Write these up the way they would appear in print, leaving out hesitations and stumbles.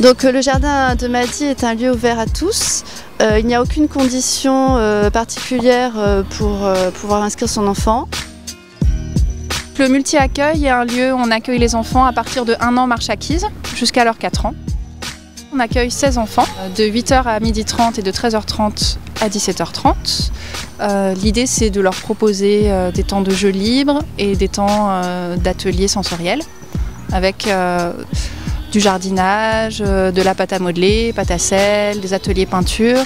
Donc le jardin de Madi est un lieu ouvert à tous. Il n'y a aucune condition particulière pour pouvoir inscrire son enfant. Le multi-accueil est un lieu où on accueille les enfants à partir de 1 an marche acquise jusqu'à leurs 4 ans. On accueille 16 enfants de 8h à 12h30 et de 13h30 à 17h30. L'idée c'est de leur proposer des temps de jeu libres et des temps d'ateliers sensoriels avec du jardinage, de la pâte à modeler, pâte à sel, des ateliers peinture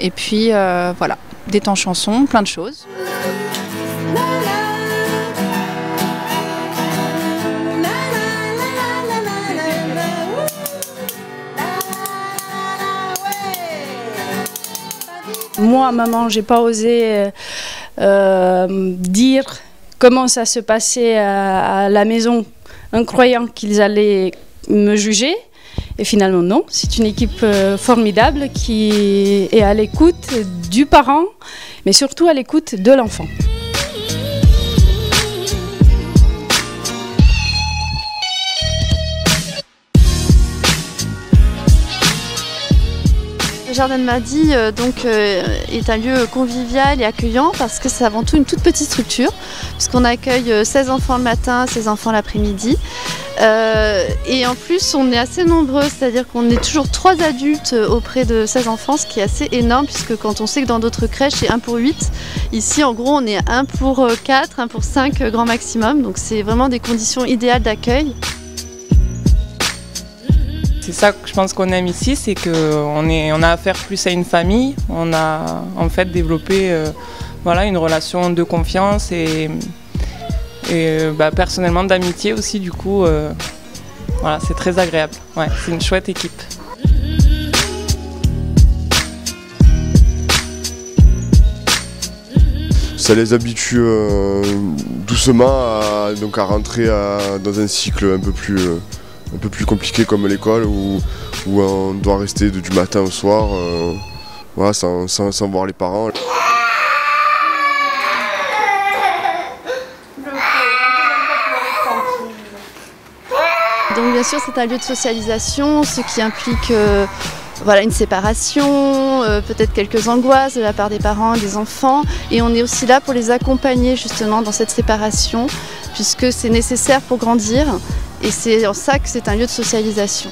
et puis voilà, des temps chansons, plein de choses. Moi, maman, j'ai pas osé dire comment ça se passait à la maison en croyant qu'ils allaient me juger. Et finalement, non. C'est une équipe formidable qui est à l'écoute du parent, mais surtout à l'écoute de l'enfant. Le jardin de Madi est un lieu convivial et accueillant parce que c'est avant tout une toute petite structure puisqu'on accueille 16 enfants le matin, 16 enfants l'après-midi et en plus on est assez nombreux, c'est-à-dire qu'on est toujours 3 adultes auprès de 16 enfants, ce qui est assez énorme puisque quand on sait que dans d'autres crèches c'est 1 pour 8, ici en gros on est 1 pour 4, 1 pour 5 grand maximum, donc c'est vraiment des conditions idéales d'accueil. C'est ça que je pense qu'on aime ici, c'est qu'on a affaire plus à une famille. On a en fait développé voilà, une relation de confiance et personnellement d'amitié aussi. Du coup, voilà, c'est très agréable. Ouais, c'est une chouette équipe. Ça les habitue doucement à rentrer dans un cycle un peu plus compliqué comme l'école où on doit rester du matin au soir voilà, sans voir les parents. Donc bien sûr c'est un lieu de socialisation, ce qui implique voilà, une séparation, peut-être quelques angoisses de la part des parents et des enfants. Et on est aussi là pour les accompagner justement dans cette séparation puisque c'est nécessaire pour grandir. Et c'est en ça que c'est un lieu de socialisation.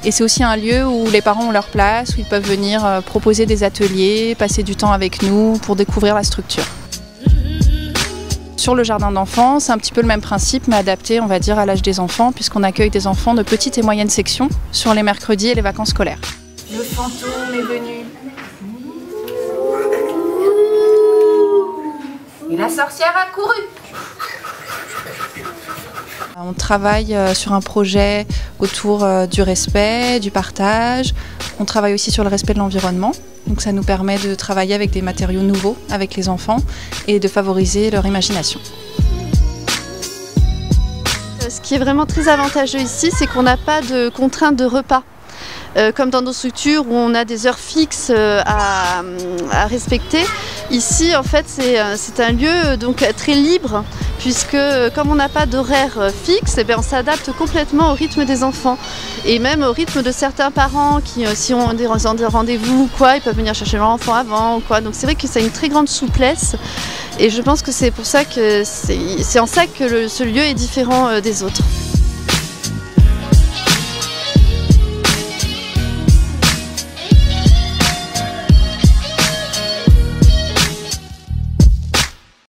Et c'est aussi un lieu où les parents ont leur place, où ils peuvent venir proposer des ateliers, passer du temps avec nous pour découvrir la structure. Sur le jardin d'enfants, c'est un petit peu le même principe, mais adapté, on va dire, à l'âge des enfants, puisqu'on accueille des enfants de petite et moyenne section sur les mercredis et les vacances scolaires. Le fantôme est venu. Et la sorcière a couru. On travaille sur un projet autour du respect, du partage. On travaille aussi sur le respect de l'environnement. Donc ça nous permet de travailler avec des matériaux nouveaux avec les enfants et de favoriser leur imagination. Ce qui est vraiment très avantageux ici, c'est qu'on n'a pas de contraintes de repas. Comme dans nos structures où on a des heures fixes à respecter. Ici, en fait, c'est un lieu donc très libre, puisque comme on n'a pas d'horaire fixe, eh bien, on s'adapte complètement au rythme des enfants et même au rythme de certains parents qui, si on des rendez-vous ou quoi, ils peuvent venir chercher leur enfant avant ou quoi. Donc c'est vrai que c'est une très grande souplesse et je pense que c'est pour ça que c'est en ça que ce lieu est différent des autres.